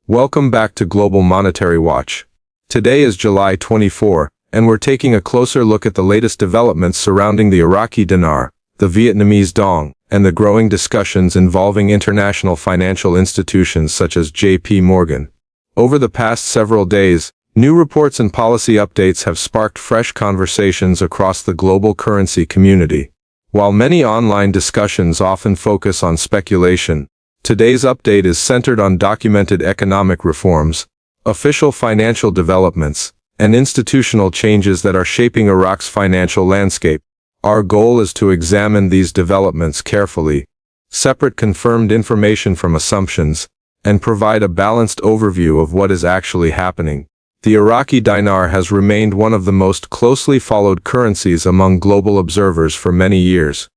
Welcome back to Global Monetary Watch. Today is July 24, and we're taking a closer look at the latest developments surrounding the Iraqi dinar, the Vietnamese Dong, and the growing discussions involving international financial institutions such as J.P. Morgan. Over the past several days, new reports and policy updates have sparked fresh conversations across the global currency community. While many online discussions often focus on speculation, today's update is centered on documented economic reforms, official financial developments, and institutional changes that are shaping Iraq's financial landscape. Our goal is to examine these developments carefully, separate confirmed information from assumptions, and provide a balanced overview of what is actually happening. The Iraqi dinar has remained one of the most closely followed currencies among global observers for many years.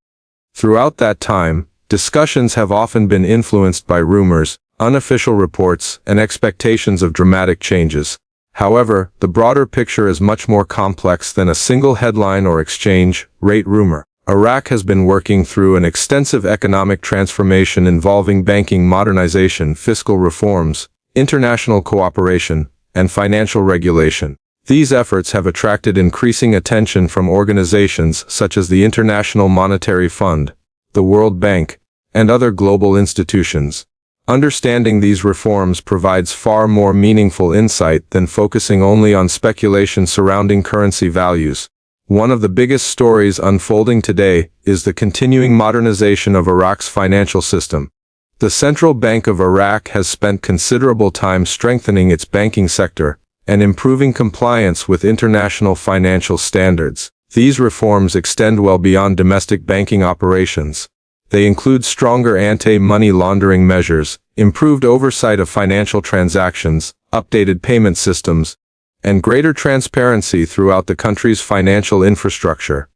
Throughout that time, discussions have often been influenced by rumors, unofficial reports, and expectations of dramatic changes. However, the broader picture is much more complex than a single headline or exchange rate rumor. Iraq has been working through an extensive economic transformation involving banking modernization, fiscal reforms, international cooperation, and financial regulation. These efforts have attracted increasing attention from organizations such as the International Monetary Fund, the World Bank, and other global institutions. Understanding these reforms provides far more meaningful insight than focusing only on speculation surrounding currency values. One of the biggest stories unfolding today is the continuing modernization of Iraq's financial system. The Central Bank of Iraq has spent considerable time strengthening its banking sector and improving compliance with international financial standards. These reforms extend well beyond domestic banking operations. They include stronger anti-money laundering measures, improved oversight of financial transactions, updated payment systems, and greater transparency throughout the country's financial infrastructure.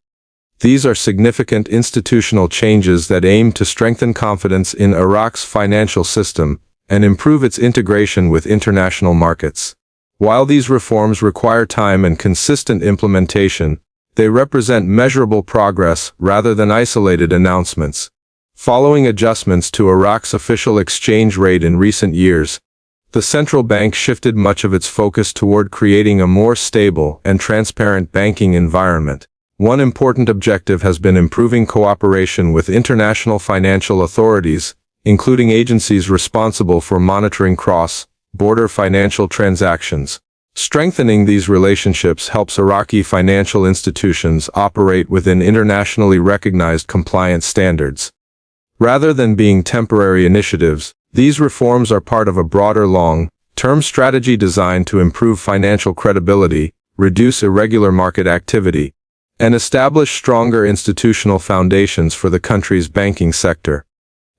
These are significant institutional changes that aim to strengthen confidence in Iraq's financial system and improve its integration with international markets. While these reforms require time and consistent implementation, they represent measurable progress rather than isolated announcements. Following adjustments to Iraq's official exchange rate in recent years, the central bank shifted much of its focus toward creating a more stable and transparent banking environment. One important objective has been improving cooperation with international financial authorities, including agencies responsible for monitoring cross-border financial transactions. Strengthening these relationships helps Iraqi financial institutions operate within internationally recognized compliance standards. Rather than being temporary initiatives, these reforms are part of a broader long-term strategy designed to improve financial credibility, reduce irregular market activity, and establish stronger institutional foundations for the country's banking sector.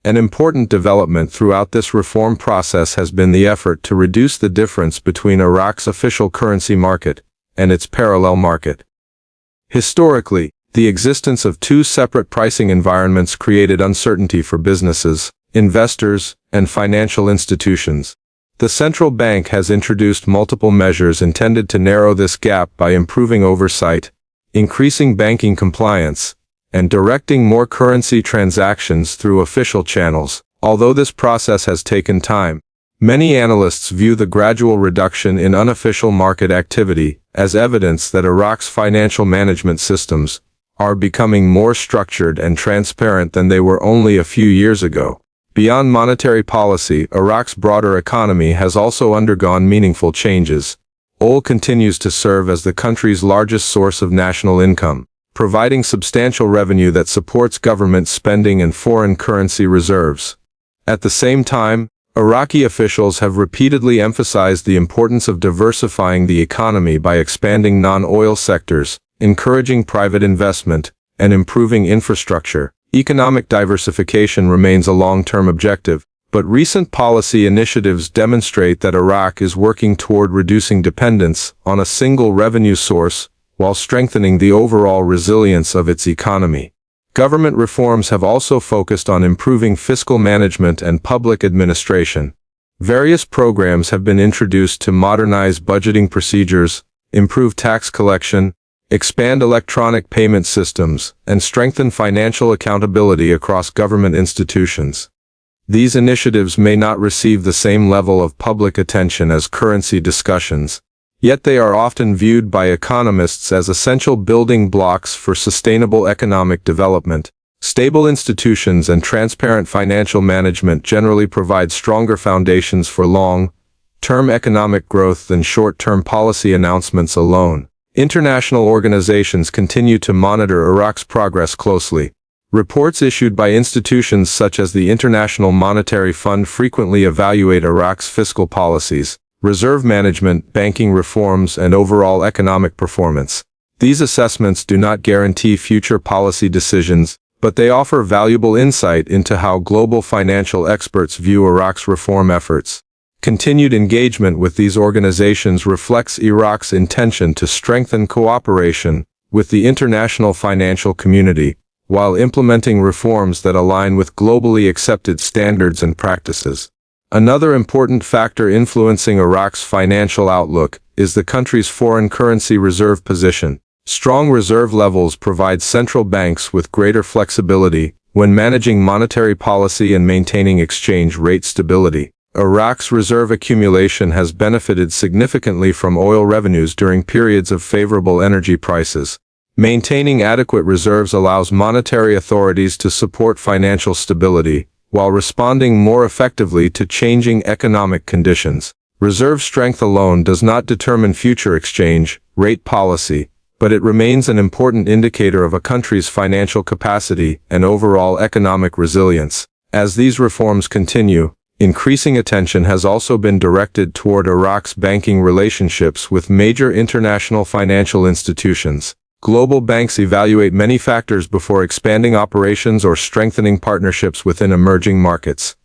An important development throughout this reform process has been the effort to reduce the difference between Iraq's official currency market and its parallel market. Historically, the existence of two separate pricing environments created uncertainty for businesses, investors, and financial institutions. The central bank has introduced multiple measures intended to narrow this gap by improving oversight, increasing banking compliance, and directing more currency transactions through official channels. Although this process has taken time, many analysts view the gradual reduction in unofficial market activity as evidence that Iraq's financial management systems are becoming more structured and transparent than they were only a few years ago. Beyond monetary policy, Iraq's broader economy has also undergone meaningful changes. Oil continues to serve as the country's largest source of national income, providing substantial revenue that supports government spending and foreign currency reserves. At the same time, Iraqi officials have repeatedly emphasized the importance of diversifying the economy by expanding non-oil sectors, encouraging private investment, and improving infrastructure. Economic diversification remains a long-term objective, but recent policy initiatives demonstrate that Iraq is working toward reducing dependence on a single revenue source while strengthening the overall resilience of its economy. Government reforms have also focused on improving fiscal management and public administration. Various programs have been introduced to modernize budgeting procedures, improve tax collection, expand electronic payment systems, and strengthen financial accountability across government institutions. These initiatives may not receive the same level of public attention as currency discussions, yet they are often viewed by economists as essential building blocks for sustainable economic development. Stable institutions and transparent financial management generally provide stronger foundations for long-term economic growth than short-term policy announcements alone. International organizations continue to monitor Iraq's progress closely. Reports issued by institutions such as the International Monetary Fund frequently evaluate Iraq's fiscal policies, reserve management, banking reforms, and overall economic performance. These assessments do not guarantee future policy decisions, but they offer valuable insight into how global financial experts view Iraq's reform efforts. Continued engagement with these organizations reflects Iraq's intention to strengthen cooperation with the international financial community, while implementing reforms that align with globally accepted standards and practices. Another important factor influencing Iraq's financial outlook is the country's foreign currency reserve position. Strong reserve levels provide central banks with greater flexibility when managing monetary policy and maintaining exchange rate stability. Iraq's reserve accumulation has benefited significantly from oil revenues during periods of favorable energy prices. Maintaining adequate reserves allows monetary authorities to support financial stability, while responding more effectively to changing economic conditions. Reserve strength alone does not determine future exchange rate policy, but it remains an important indicator of a country's financial capacity and overall economic resilience. As these reforms continue, increasing attention has also been directed toward Iraq's banking relationships with major international financial institutions. Global banks evaluate many factors before expanding operations or strengthening partnerships within emerging markets.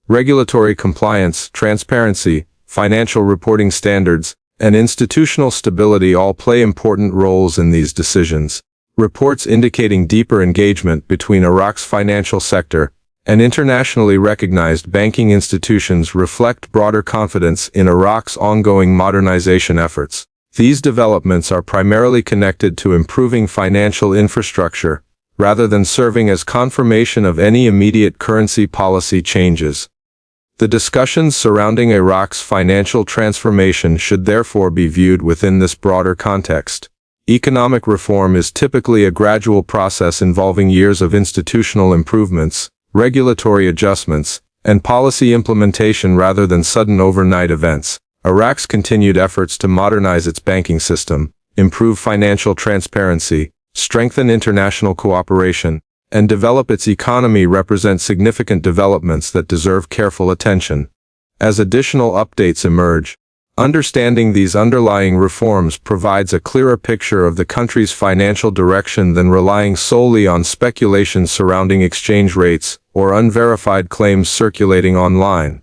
Regulatory compliance, transparency, financial reporting standards, and institutional stability all play important roles in these decisions. Reports indicating deeper engagement between Iraq's financial sector and internationally recognized banking institutions reflect broader confidence in Iraq's ongoing modernization efforts. These developments are primarily connected to improving financial infrastructure, rather than serving as confirmation of any immediate currency policy changes. The discussions surrounding Iraq's financial transformation should therefore be viewed within this broader context. Economic reform is typically a gradual process involving years of institutional improvements, regulatory adjustments, and policy implementation rather than sudden overnight events. Iraq's continued efforts to modernize its banking system, improve financial transparency, strengthen international cooperation, and develop its economy represent significant developments that deserve careful attention. As additional updates emerge, understanding these underlying reforms provides a clearer picture of the country's financial direction than relying solely on speculation surrounding exchange rates or unverified claims circulating online.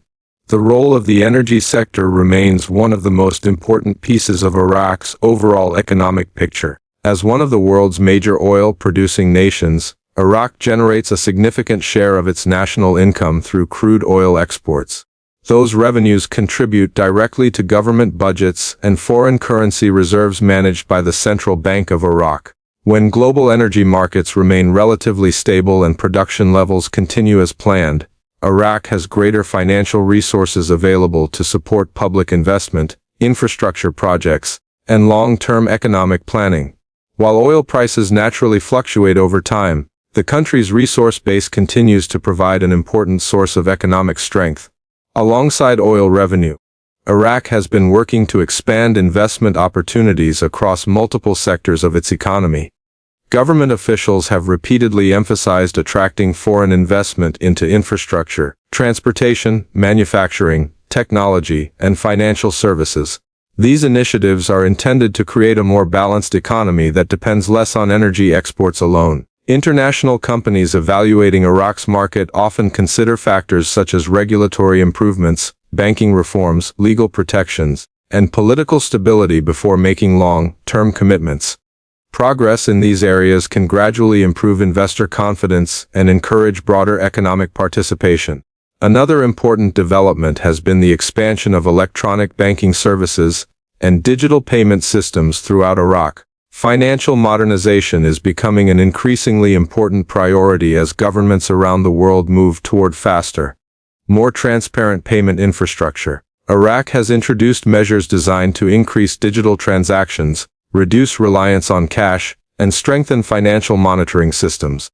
The role of the energy sector remains one of the most important pieces of Iraq's overall economic picture. As one of the world's major oil-producing nations, Iraq generates a significant share of its national income through crude oil exports. Those revenues contribute directly to government budgets and foreign currency reserves managed by the Central Bank of Iraq. When global energy markets remain relatively stable and production levels continue as planned, Iraq has greater financial resources available to support public investment, infrastructure projects, and long-term economic planning. While oil prices naturally fluctuate over time, the country's resource base continues to provide an important source of economic strength. Alongside oil revenue, Iraq has been working to expand investment opportunities across multiple sectors of its economy. Government officials have repeatedly emphasized attracting foreign investment into infrastructure, transportation, manufacturing, technology, and financial services. These initiatives are intended to create a more balanced economy that depends less on energy exports alone. International companies evaluating Iraq's market often consider factors such as regulatory improvements, banking reforms, legal protections, and political stability before making long-term commitments. Progress in these areas can gradually improve investor confidence and encourage broader economic participation. Another important development has been the expansion of electronic banking services and digital payment systems throughout Iraq. Financial modernization is becoming an increasingly important priority as governments around the world move toward faster, More transparent payment infrastructure. Iraq has introduced measures designed to increase digital transactions, reduce reliance on cash, and strengthen financial monitoring systems.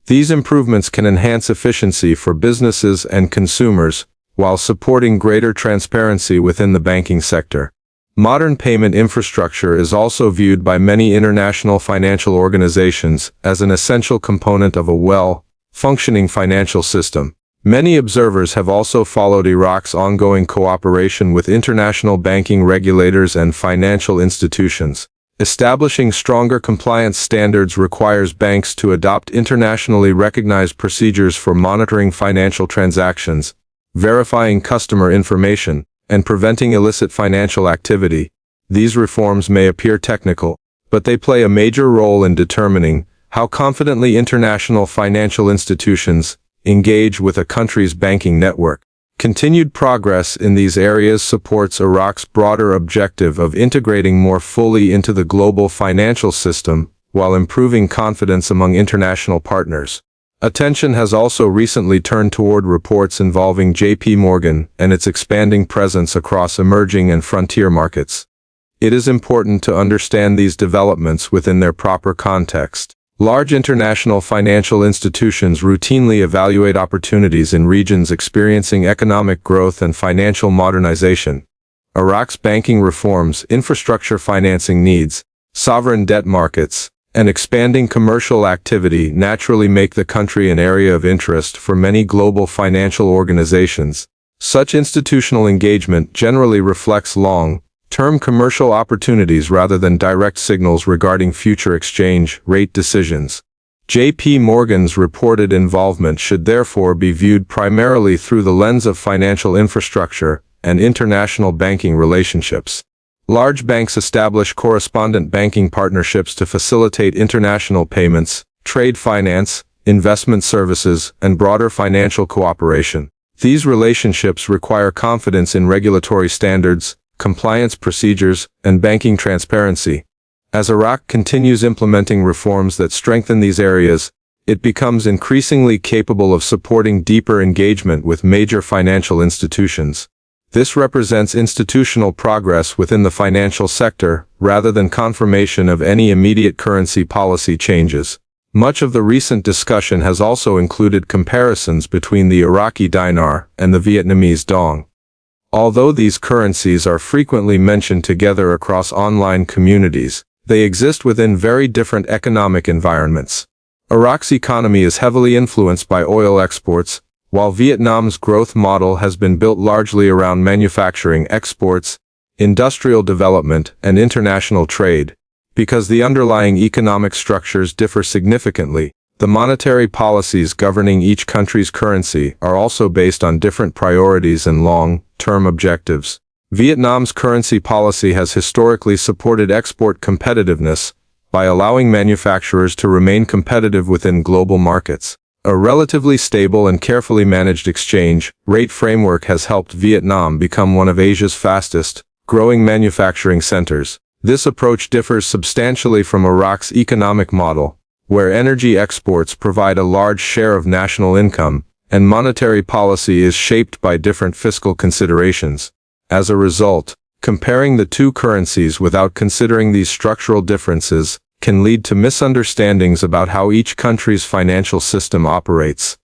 These improvements can enhance efficiency for businesses and consumers, while supporting greater transparency within the banking sector. Modern payment infrastructure is also viewed by many international financial organizations as an essential component of a well-functioning financial system. Many observers have also followed Iraq's ongoing cooperation with international banking regulators and financial institutions. Establishing stronger compliance standards requires banks to adopt internationally recognized procedures for monitoring financial transactions, verifying customer information, and preventing illicit financial activity. These reforms may appear technical, but they play a major role in determining how confidently international financial institutions engage with a country's banking network. Continued progress in these areas supports Iraq's broader objective of integrating more fully into the global financial system while improving confidence among international partners. Attention has also recently turned toward reports involving JP Morgan and its expanding presence across emerging and frontier markets. It is important to understand these developments within their proper context. Large international financial institutions routinely evaluate opportunities in regions experiencing economic growth and financial modernization. Iraq's banking reforms, infrastructure financing needs, sovereign debt markets, and expanding commercial activity naturally make the country an area of interest for many global financial organizations. Such institutional engagement generally reflects long-term commercial opportunities rather than direct signals regarding future exchange rate decisions. JP Morgan's reported involvement should therefore be viewed primarily through the lens of financial infrastructure and international banking relationships. Large banks establish correspondent banking partnerships to facilitate international payments, trade finance, investment services, and broader financial cooperation. These relationships require confidence in regulatory standards, compliance procedures, and banking transparency. As Iraq continues implementing reforms that strengthen these areas, it becomes increasingly capable of supporting deeper engagement with major financial institutions. This represents institutional progress within the financial sector, rather than confirmation of any immediate currency policy changes. Much of the recent discussion has also included comparisons between the Iraqi Dinar and the Vietnamese Dong. Although these currencies are frequently mentioned together across online communities, they exist within very different economic environments. Iraq's economy is heavily influenced by oil exports, while Vietnam's growth model has been built largely around manufacturing exports, industrial development, and international trade. Because the underlying economic structures differ significantly, the monetary policies governing each country's currency are also based on different priorities and long-term objectives. Vietnam's currency policy has historically supported export competitiveness by allowing manufacturers to remain competitive within global markets. A relatively stable and carefully managed exchange rate framework has helped Vietnam become one of Asia's fastest-growing manufacturing centers. This approach differs substantially from Iraq's economic model, where energy exports provide a large share of national income, and monetary policy is shaped by different fiscal considerations. As a result, comparing the two currencies without considering these structural differences can lead to misunderstandings about how each country's financial system operates.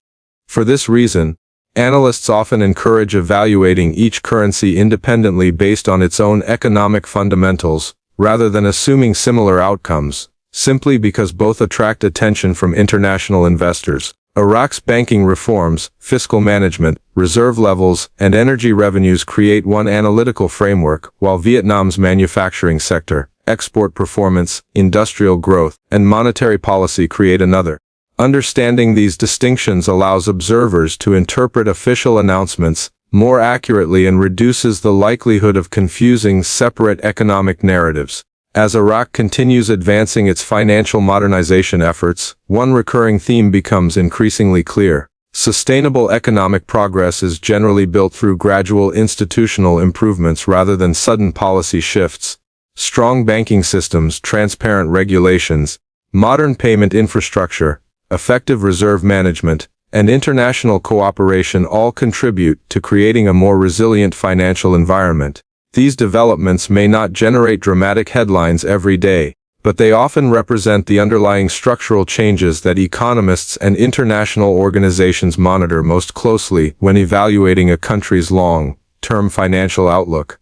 For this reason, analysts often encourage evaluating each currency independently based on its own economic fundamentals, rather than assuming similar outcomes, simply because both attract attention from international investors. Iraq's banking reforms, fiscal management, reserve levels, and energy revenues create one analytical framework, while Vietnam's manufacturing sector, export performance, industrial growth, and monetary policy create another. Understanding these distinctions allows observers to interpret official announcements more accurately and reduces the likelihood of confusing separate economic narratives. As Iraq continues advancing its financial modernization efforts, one recurring theme becomes increasingly clear. Sustainable economic progress is generally built through gradual institutional improvements rather than sudden policy shifts. Strong banking systems, transparent regulations, modern payment infrastructure, effective reserve management, and international cooperation all contribute to creating a more resilient financial environment. These developments may not generate dramatic headlines every day, but they often represent the underlying structural changes that economists and international organizations monitor most closely when evaluating a country's long-term financial outlook.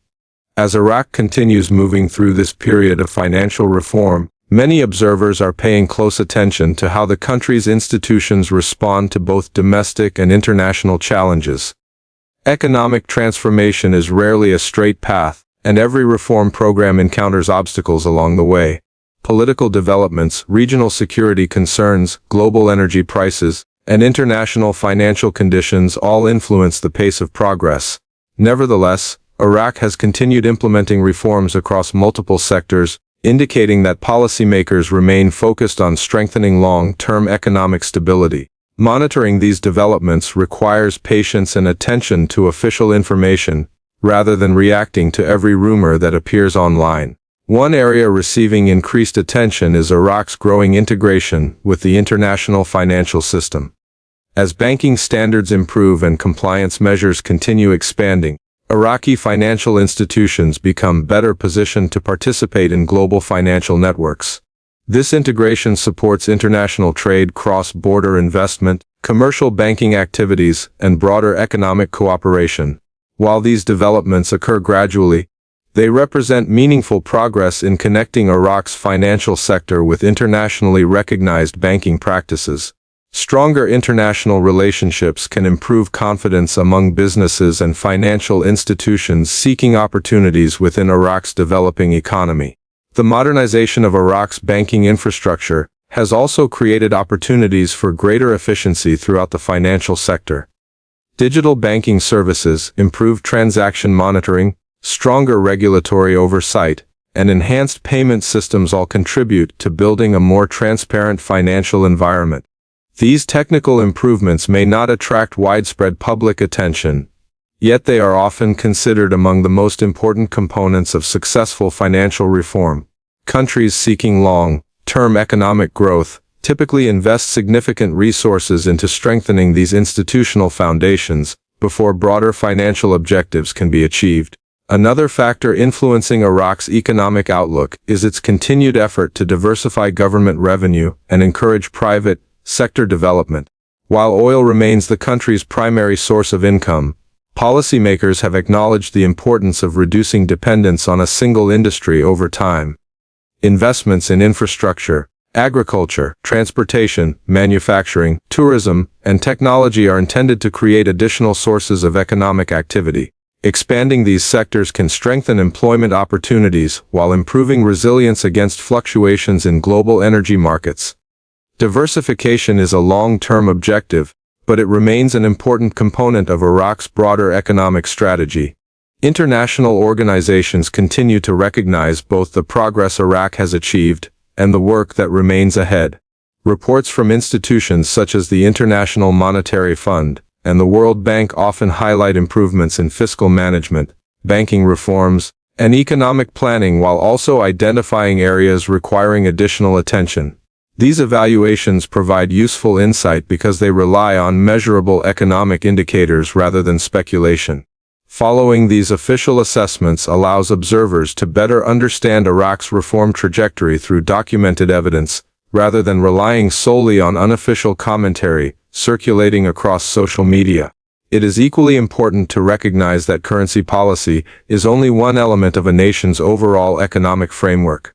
As Iraq continues moving through this period of financial reform, many observers are paying close attention to how the country's institutions respond to both domestic and international challenges. Economic transformation is rarely a straight path, and every reform program encounters obstacles along the way. Political developments, regional security concerns, global energy prices, and international financial conditions all influence the pace of progress. Nevertheless, Iraq has continued implementing reforms across multiple sectors, indicating that policymakers remain focused on strengthening long-term economic stability. Monitoring these developments requires patience and attention to official information, rather than reacting to every rumor that appears online. One area receiving increased attention is Iraq's growing integration with the international financial system. As banking standards improve and compliance measures continue expanding, Iraqi financial institutions become better positioned to participate in global financial networks. This integration supports international trade, cross-border investment, commercial banking activities, and broader economic cooperation. While these developments occur gradually, they represent meaningful progress in connecting Iraq's financial sector with internationally recognized banking practices. Stronger international relationships can improve confidence among businesses and financial institutions seeking opportunities within Iraq's developing economy. The modernization of Iraq's banking infrastructure has also created opportunities for greater efficiency throughout the financial sector. Digital banking services, improved transaction monitoring, stronger regulatory oversight, and enhanced payment systems all contribute to building a more transparent financial environment. These technical improvements may not attract widespread public attention, yet they are often considered among the most important components of successful financial reform. Countries seeking long-term economic growth typically invest significant resources into strengthening these institutional foundations before broader financial objectives can be achieved. Another factor influencing Iraq's economic outlook is its continued effort to diversify government revenue and encourage private sector development. While oil remains the country's primary source of income, policymakers have acknowledged the importance of reducing dependence on a single industry over time. Investments in infrastructure, agriculture, transportation, manufacturing, tourism, and technology are intended to create additional sources of economic activity. Expanding these sectors can strengthen employment opportunities while improving resilience against fluctuations in global energy markets. Diversification is a long-term objective, but it remains an important component of Iraq's broader economic strategy. International organizations continue to recognize both the progress Iraq has achieved and the work that remains ahead. Reports from institutions such as the International Monetary Fund and the World Bank often highlight improvements in fiscal management, banking reforms, and economic planning while also identifying areas requiring additional attention. These evaluations provide useful insight because they rely on measurable economic indicators rather than speculation. Following these official assessments allows observers to better understand Iraq's reform trajectory through documented evidence, rather than relying solely on unofficial commentary circulating across social media. It is equally important to recognize that currency policy is only one element of a nation's overall economic framework.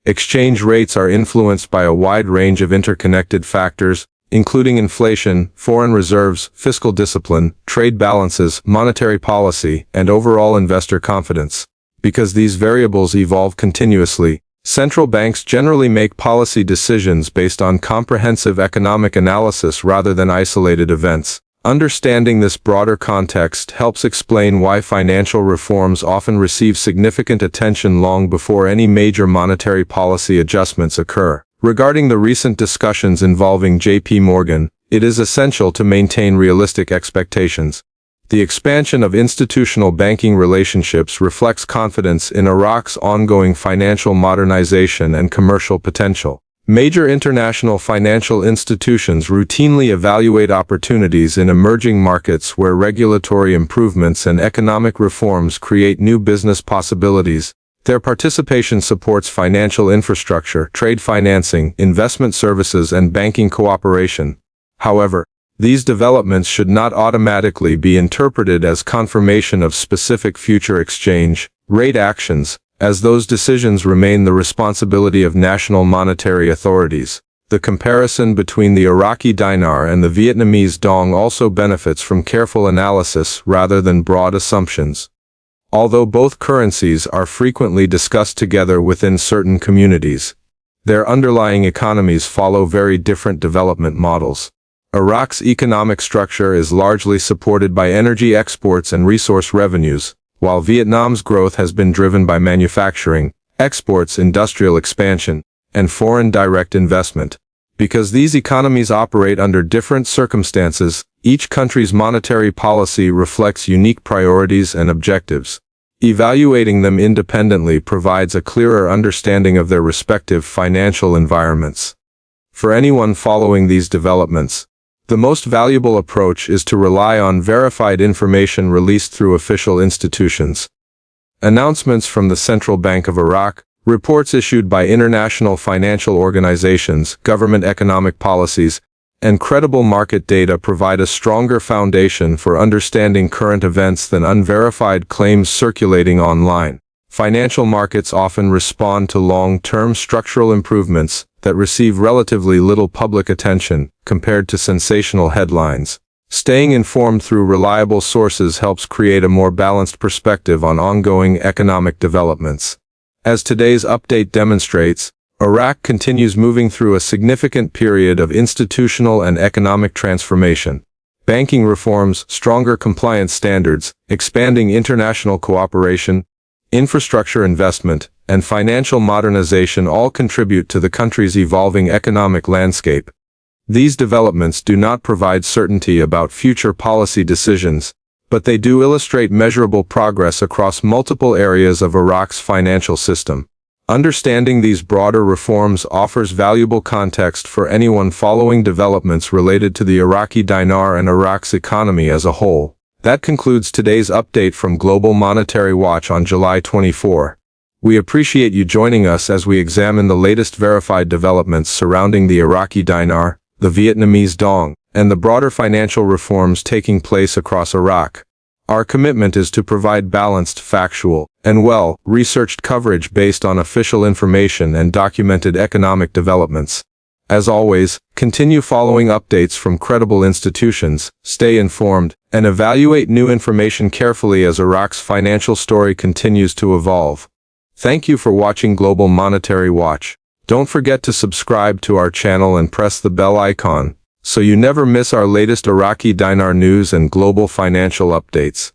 Exchange rates are influenced by a wide range of interconnected factors, including inflation, foreign reserves, fiscal discipline, trade balances, monetary policy, and overall investor confidence. Because these variables evolve continuously, central banks generally make policy decisions based on comprehensive economic analysis rather than isolated events. Understanding this broader context helps explain why financial reforms often receive significant attention long before any major monetary policy adjustments occur. Regarding the recent discussions involving J.P. Morgan, it is essential to maintain realistic expectations. The expansion of institutional banking relationships reflects confidence in Iraq's ongoing financial modernization and commercial potential. Major international financial institutions routinely evaluate opportunities in emerging markets where regulatory improvements and economic reforms create new business possibilities. Their participation supports financial infrastructure, trade financing, investment services, and banking cooperation. However, these developments should not automatically be interpreted as confirmation of specific future exchange rate actions, as those decisions remain the responsibility of national monetary authorities. The comparison between the Iraqi dinar and the Vietnamese dong also benefits from careful analysis rather than broad assumptions. Although both currencies are frequently discussed together within certain communities, their underlying economies follow very different development models. Iraq's economic structure is largely supported by energy exports and resource revenues, while Vietnam's growth has been driven by manufacturing, exports, industrial expansion, and foreign direct investment. Because these economies operate under different circumstances, each country's monetary policy reflects unique priorities and objectives. Evaluating them independently provides a clearer understanding of their respective financial environments. For anyone following these developments, the most valuable approach is to rely on verified information released through official institutions. Announcements from the Central Bank of Iraq, reports issued by international financial organizations, government economic policies, and credible market data provide a stronger foundation for understanding current events than unverified claims circulating online. Financial markets often respond to long-term structural improvements that receive relatively little public attention compared to sensational headlines. Staying informed through reliable sources helps create a more balanced perspective on ongoing economic developments. As today's update demonstrates, Iraq continues moving through a significant period of institutional and economic transformation. Banking reforms, stronger compliance standards, expanding international cooperation, infrastructure investment, and financial modernization all contribute to the country's evolving economic landscape. These developments do not provide certainty about future policy decisions, but they do illustrate measurable progress across multiple areas of Iraq's financial system. Understanding these broader reforms offers valuable context for anyone following developments related to the Iraqi dinar and Iraq's economy as a whole. That concludes today's update from Global Monetary Watch on July 24. We appreciate you joining us as we examine the latest verified developments surrounding the Iraqi dinar, the Vietnamese dong, and the broader financial reforms taking place across Iraq. Our commitment is to provide balanced, factual, and well-researched coverage based on official information and documented economic developments. As always, continue following updates from credible institutions, stay informed, and evaluate new information carefully as Iraq's financial story continues to evolve. Thank you for watching Global Monetary Watch. Don't forget to subscribe to our channel and press the bell icon, so you never miss our latest Iraqi dinar news and global financial updates.